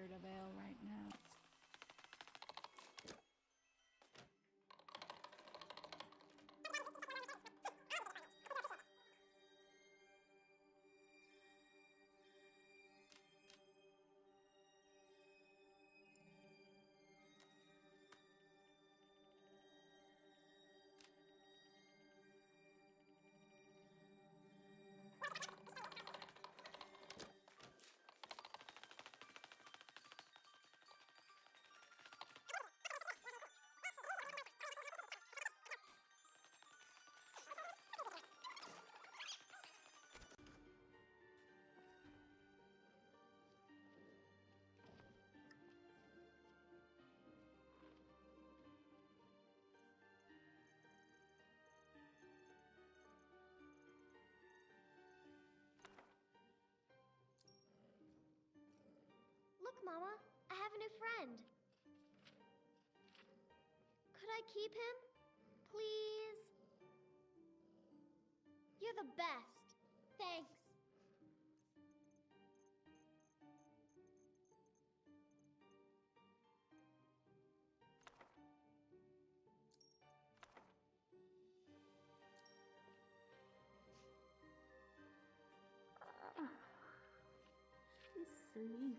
tired of ale right now. Look, Mama, I have a new friend. Could I keep him? Please? You're the best. Thanks. She's sleepy.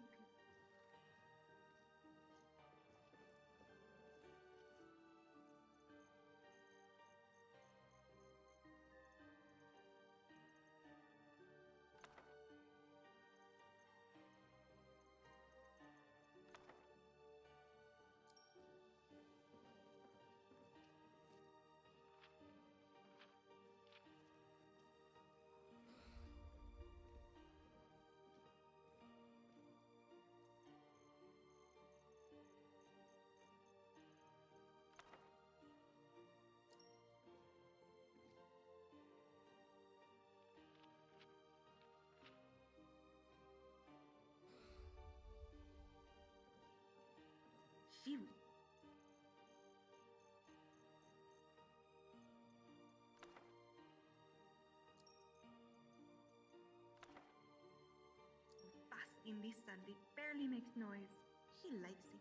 Phew. Fast in this sand, it barely makes noise. She likes it.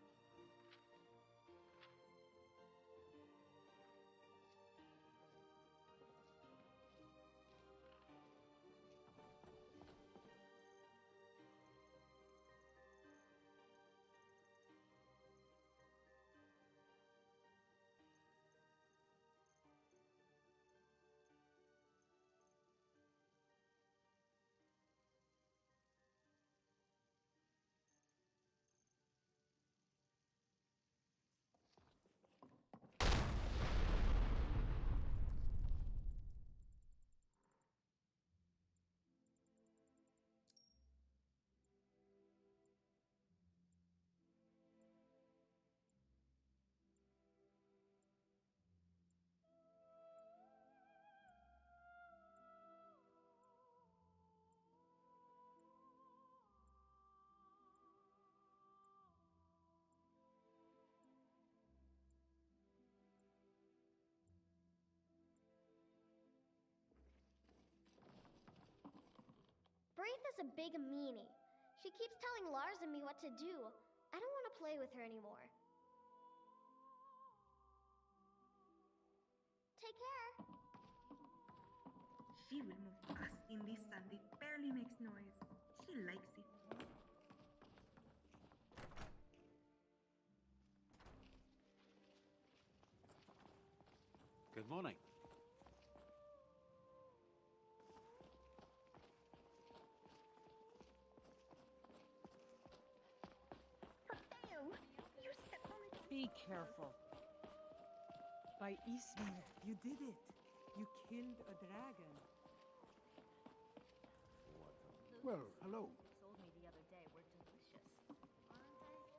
Braith is a big meanie. She keeps telling Lars and me what to do. I don't want to play with her anymore. Take care. She will move fast in this sand, it barely makes noise. She likes it. Good morning. Be careful. By Ismir, you did it. You killed a dragon. Well, hello. You told me the other day were delicious, aren't they? I always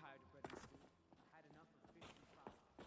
Tired of bread and stew. Had enough of fish and pasta.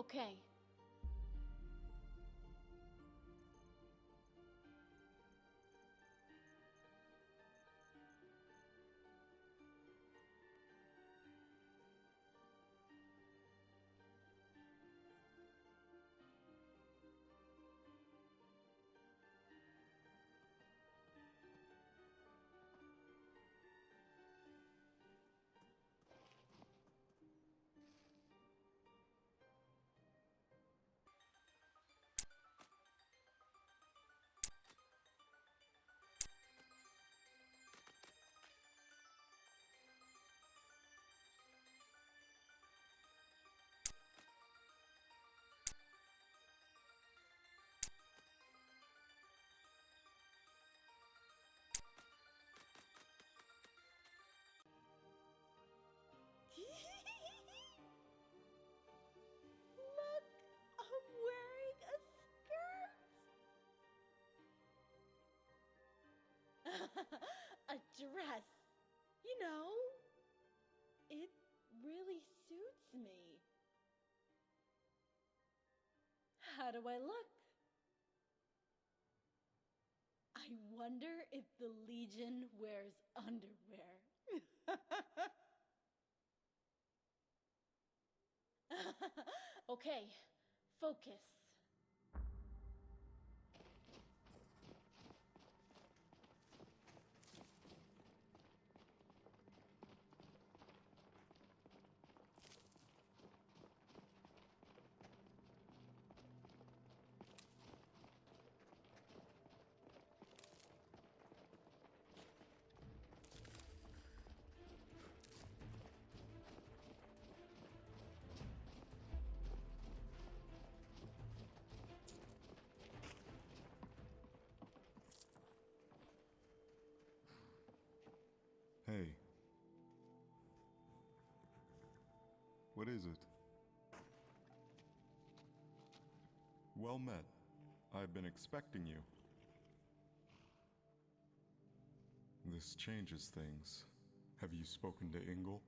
Okay. Look, I'm wearing a skirt. A dress. You know, it really suits me. How do I look? I wonder if the Legion wears underwear. Okay, focus. Hey. What is it? Well met. I've been expecting you. This changes things. Have you spoken to Ingle?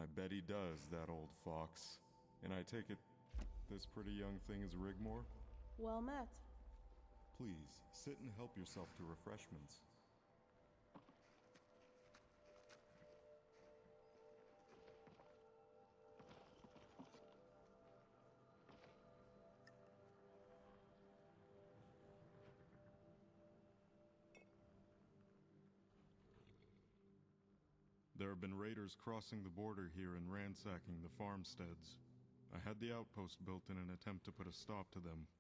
I bet he does, that old fox. And I take it this pretty young thing is Rigmor? Well met. Please, sit and help yourself to refreshments. There have been raiders crossing the border here and ransacking the farmsteads. I had the outpost built in an attempt to put a stop to them.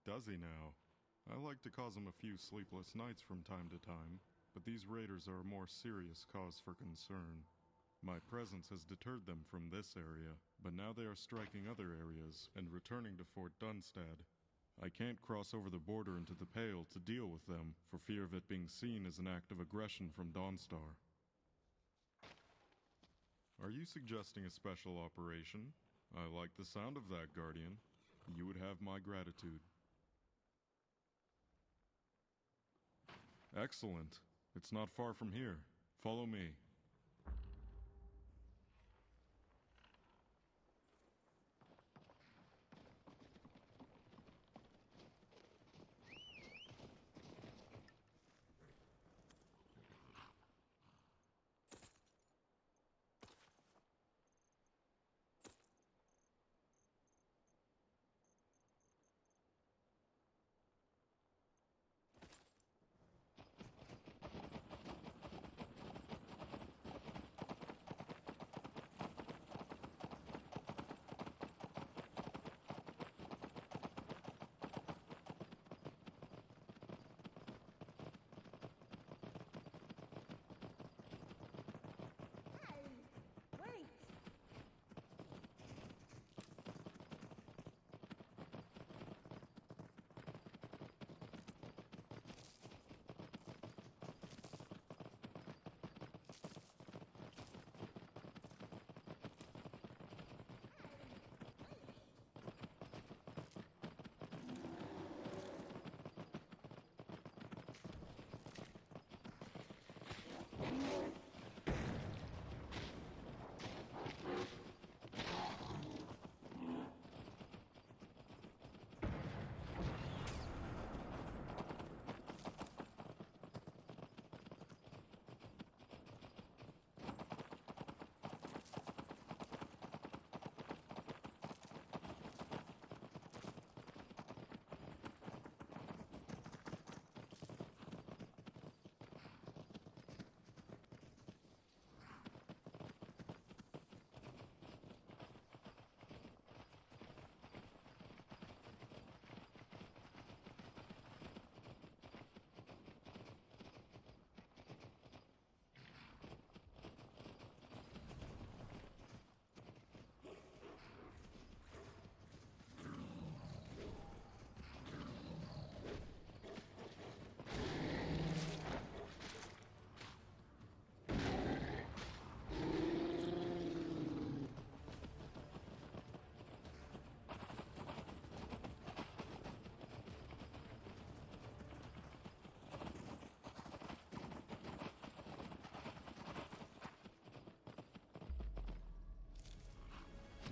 Does he now? I like to cause him a few sleepless nights from time to time, but these raiders are a more serious cause for concern. My presence has deterred them from this area, but now they are striking other areas and returning to Fort Dunstad. I can't cross over the border into the Pale to deal with them, for fear of it being seen as an act of aggression from Dawnstar. Are you suggesting a special operation? I like the sound of that, Guardian. You would have my gratitude. Excellent. It's not far from here. Follow me.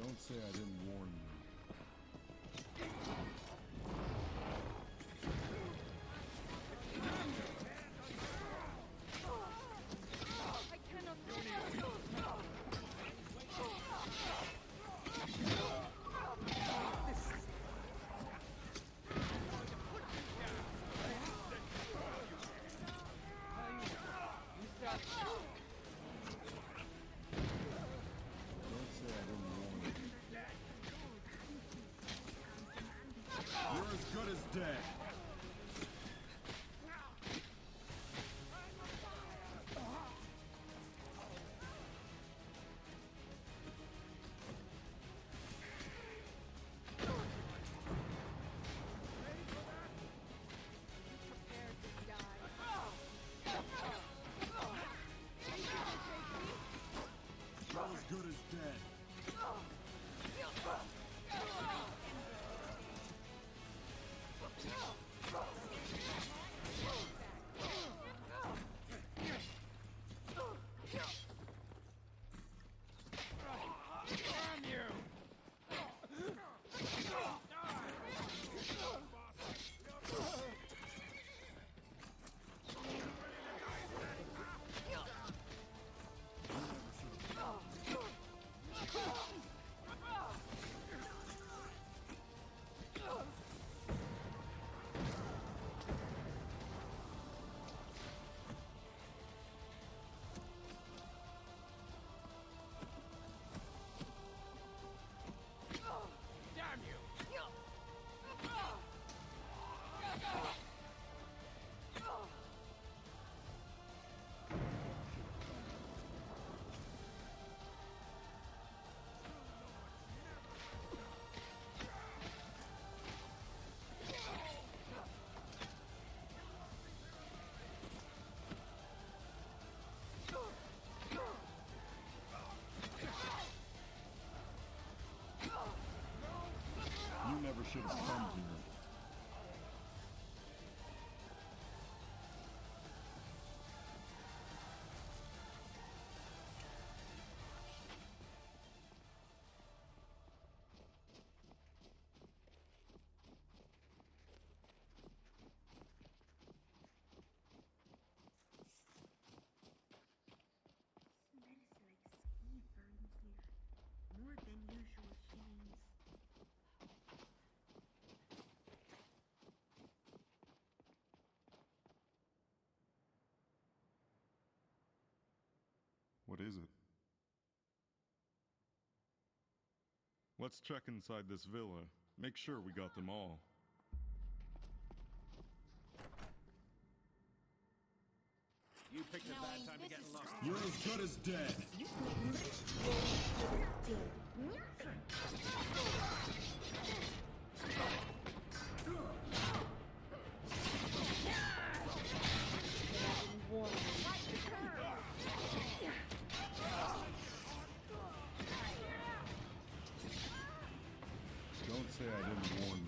Don't say I didn't warn you. I cannot do it. Don't say I didn't warn you. You're as good as dead. You're as good as dead. You never should have come here. Smells like ski burn here. More than usual chains. What is it? Let's check inside this villa. Make sure we got them all. You picked a bad time to get lost. You're as good as dead. Don't say I didn't warn you.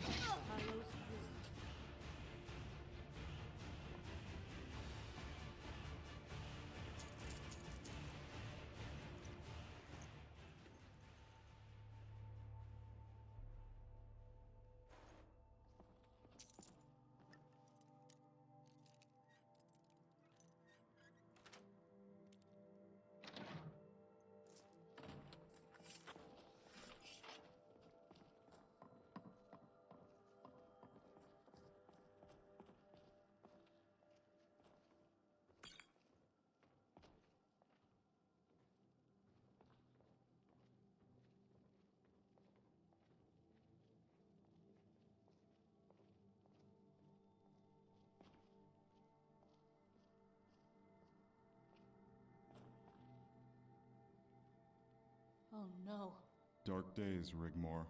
Oh no. Dark days, Rigmor.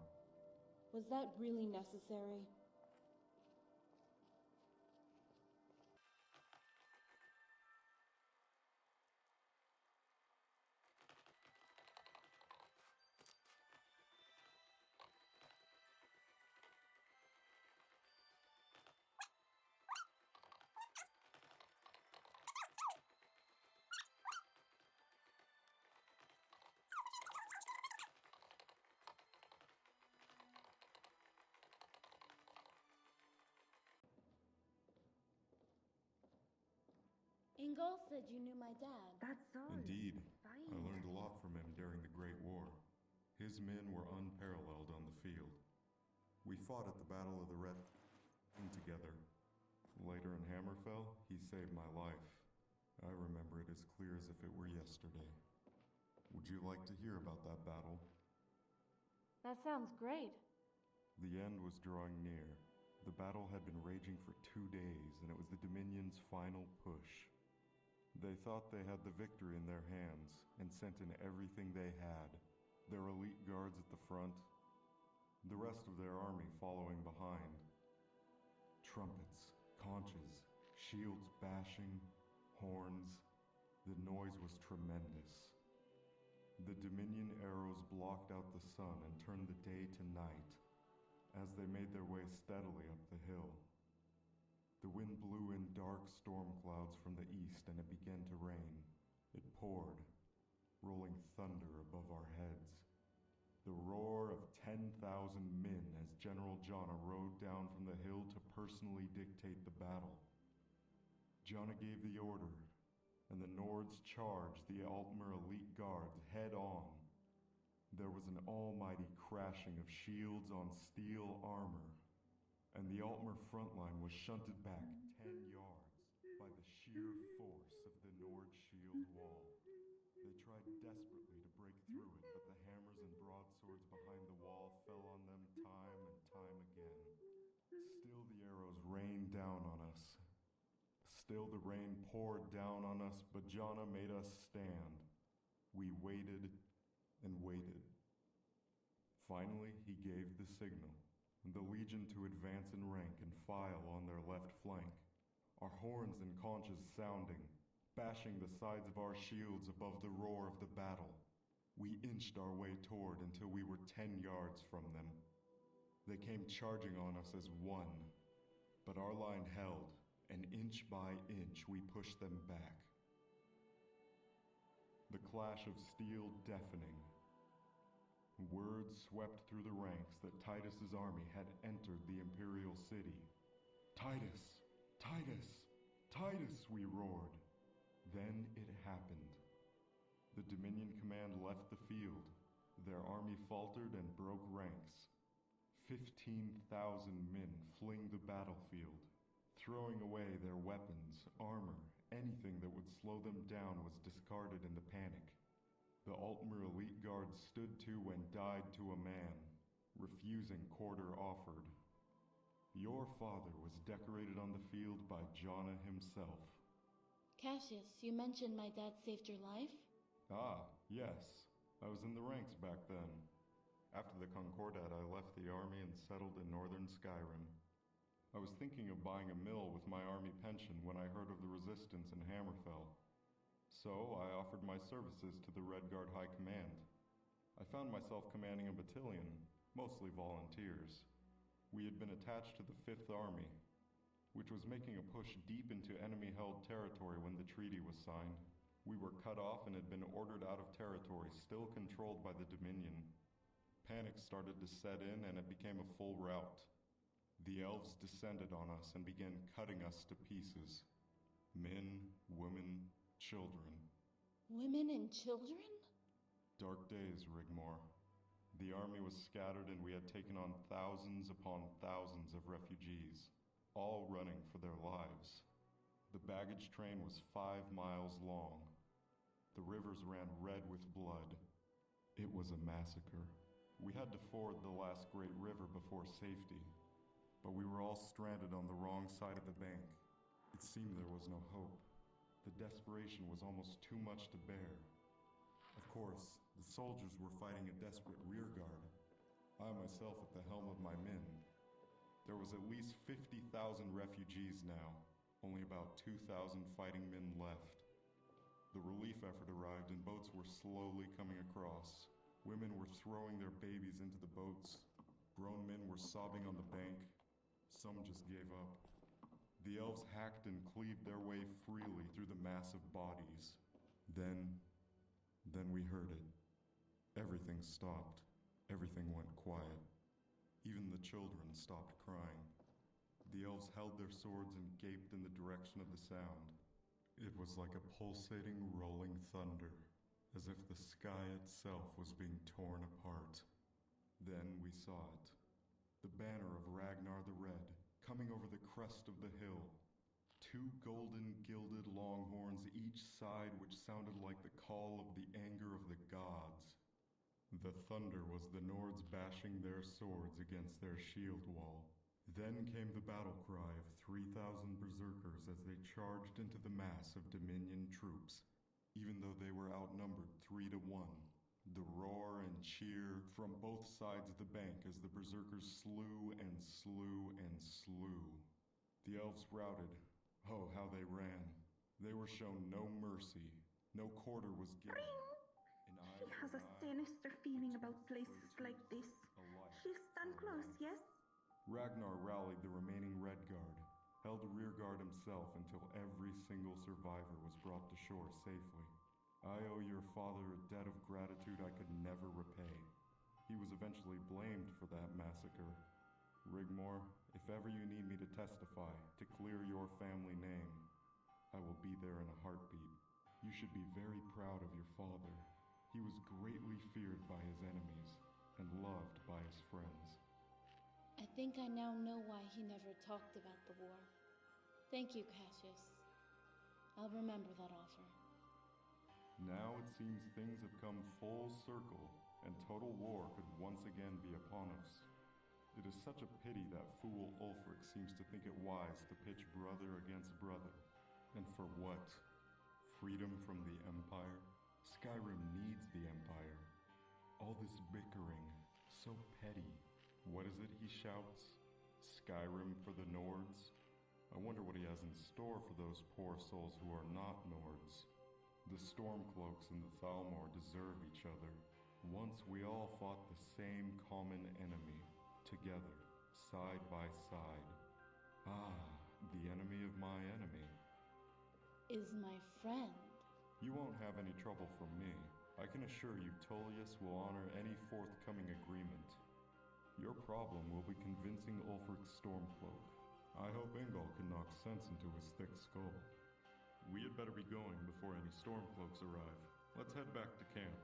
Was that really necessary? Ingol said you knew my dad. That's all. Indeed, Fine. I learned a lot from him during the Great War. His men were unparalleled on the field. We fought at the Battle of the Red together. Later in Hammerfell, he saved my life. I remember it as clear as if it were yesterday. Would you like to hear about that battle? That sounds great. The end was drawing near. The battle had been raging for 2 days, and it was the Dominion's final push. They thought they had the victory in their hands, and sent in everything they had. Their elite guards at the front, the rest of their army following behind. Trumpets, conches, shields bashing, horns. The noise was tremendous. The Dominion arrows blocked out the sun and turned the day to night as they made their way steadily up the hill. The wind blew in dark storm clouds from the east and it began to rain. It poured, rolling thunder above our heads. The roar of 10,000 men as General Jonna rode down from the hill to personally dictate the battle. Jonna gave the order, and the Nords charged the Altmer elite guards head on. There was an almighty crashing of shields on steel armor, and the Altmer front line was shunted back 10 yards by the sheer force of the Nord shield wall. They tried desperately to break through it, but the hammers and broadswords behind the wall fell on them time and time again. Still the arrows rained down on us. Still the rain poured down on us, but Jonna made us stand. We waited and waited. Finally, he gave the signal, the Legion to advance in rank and file on their left flank, our horns and conches sounding, bashing the sides of our shields above the roar of the battle. We inched our way toward until we were 10 yards from them. They came charging on us as one, but our line held, and inch by inch we pushed them back. The clash of steel deafening. Word swept through the ranks that Titus's army had entered the Imperial city. Titus! Titus! Titus! We roared. Then it happened. The Dominion command left the field. Their army faltered and broke ranks. 15,000 men fling the battlefield, throwing away their weapons, armor, anything that would slow them down was discarded in the panic. The Altmer elite guards stood to and died to a man, refusing quarter offered. Your father was decorated on the field by Jonna himself. Cassius, you mentioned my dad saved your life? Ah, yes. I was in the ranks back then. After the Concordat, I left the army and settled in northern Skyrim. I was thinking of buying a mill with my army pension when I heard of the resistance in Hammerfell. So I offered my services to the Redguard High Command. I found myself commanding a battalion, mostly volunteers. We had been attached to the 5th Army, which was making a push deep into enemy-held territory when the treaty was signed. We were cut off and had been ordered out of territory still controlled by the Dominion. Panic started to set in and it became a full rout. The elves descended on us and began cutting us to pieces. Men, women, children. Women and children? Dark days, Rigmor. The army was scattered and we had taken on thousands upon thousands of refugees, all running for their lives. The baggage train was 5 miles long. The rivers ran red with blood. It was a massacre. We had to ford the last great river before safety, but we were all stranded on the wrong side of the bank. It seemed there was no hope. The desperation was almost too much to bear. Of course, the soldiers were fighting a desperate rearguard. I myself at the helm of my men. There was at least 50,000 refugees now, only about 2,000 fighting men left. The relief effort arrived and boats were slowly coming across. Women were throwing their babies into the boats. Grown men were sobbing on the bank. Some just gave up. The elves hacked and cleaved their way freely through the mass of bodies. Then we heard it. Everything stopped. Everything went quiet. Even the children stopped crying. The elves held their swords and gaped in the direction of the sound. It was like a pulsating, rolling thunder, as if the sky itself was being torn apart. Then we saw it. The banner of Ragnar the Red, coming over the crest of the hill. 2 golden gilded longhorns each side, which sounded like the call of the anger of the gods. The thunder was the Nords bashing their swords against their shield wall. Then came the battle cry of 3,000 berserkers as they charged into the mass of Dominion troops, even though they were outnumbered 3 to 1. The roar and cheer from both sides of the bank as the berserkers slew and slew and slew. The elves routed. Oh, how they ran. They were shown no mercy. No quarter was given. She has a sinister feeling about places like this. She'll stand close, yes? Ragnar rallied the remaining Red Guard, held rearguard himself until every single survivor was brought to shore safely. I owe your father a debt of gratitude I could never repay. He was eventually blamed for that massacre. Rigmor, if ever you need me to testify, to clear your family name, I will be there in a heartbeat. You should be very proud of your father. He was greatly feared by his enemies and loved by his friends. I think I now know why he never talked about the war. Thank you, Cassius. I'll remember that offer. Now it seems things have come full circle, and total war could once again be upon us. It is such a pity that fool Ulfric seems to think it wise to pitch brother against brother. And for what? Freedom from the Empire? Skyrim needs the Empire. All this bickering, so petty. What is it he shouts? Skyrim for the Nords? I wonder what he has in store for those poor souls who are not Nords. The Stormcloaks and the Thalmor deserve each other. Once we all fought the same common enemy, together, side by side. Ah, the enemy of my enemy. Is my friend. You won't have any trouble from me. I can assure you Tullius will honor any forthcoming agreement. Your problem will be convincing Ulfric's Stormcloak. I hope Ingol can knock sense into his thick skull. We had better be going before any Stormcloaks arrive. Let's head back to camp.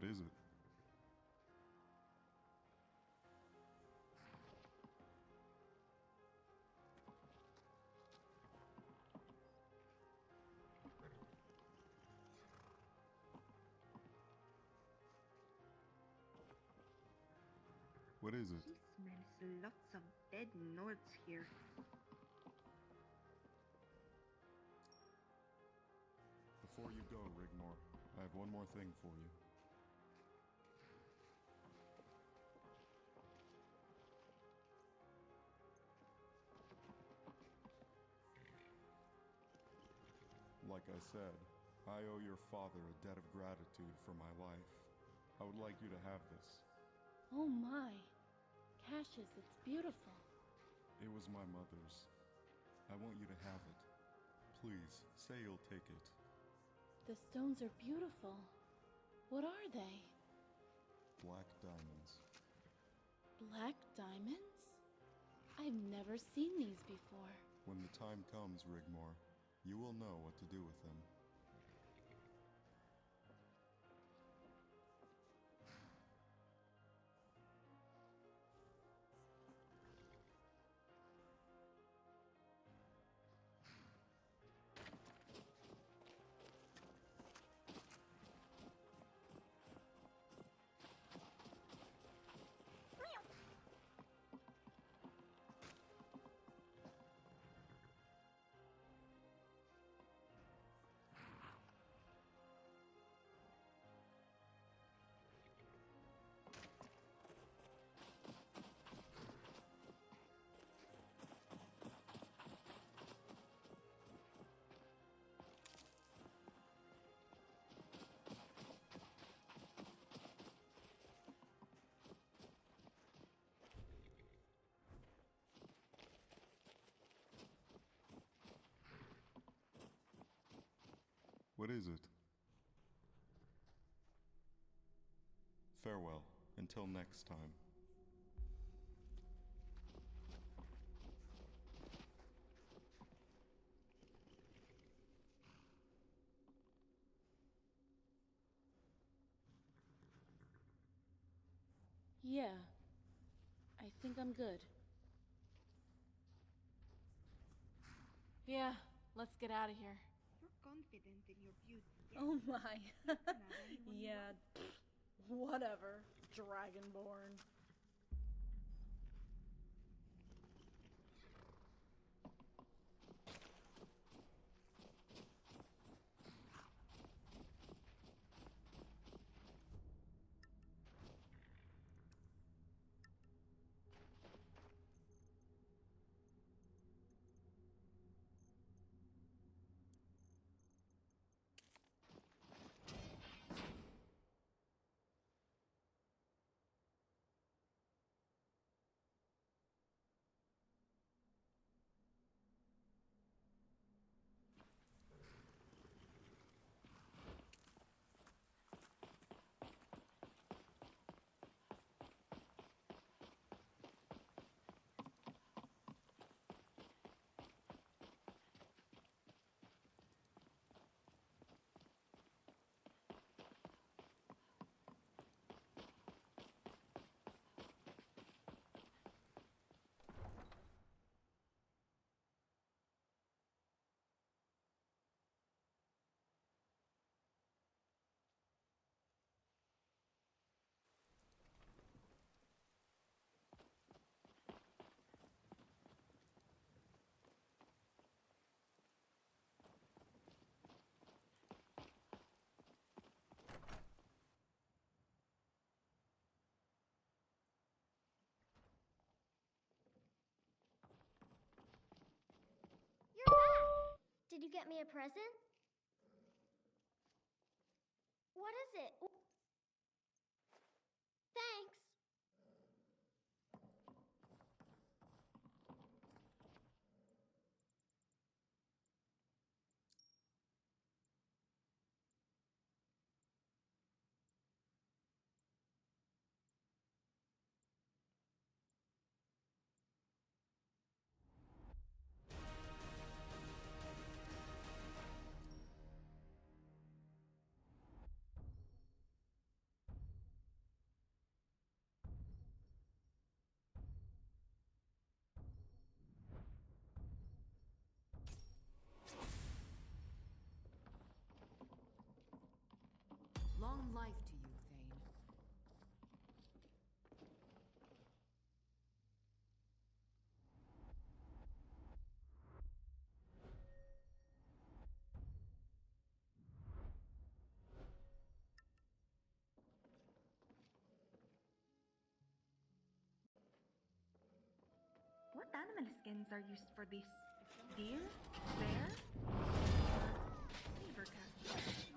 What is it? What is it? He smells lots of dead Nords here. Before you go, Rigmor, I have one more thing for you. Like I said, I owe your father a debt of gratitude for my life. I would like you to have this. Oh my. Cassius, it's beautiful. It was my mother's. I want you to have it. Please, say you'll take it. The stones are beautiful. What are they? Black diamonds. Black diamonds? I've never seen these before. When the time comes, Rigmor, you will know what to do with them. What is it? Farewell, until next time. Yeah. I think I'm good. Yeah, let's get out of here. You're confident in your beauty, yes? Oh my. You can have anyone you Yeah, want. whatever. Dragonborn. You're back! Did you get me a present? What is it? Thanks. animal skins are used for this? Deer? Bear? Or beaver cat?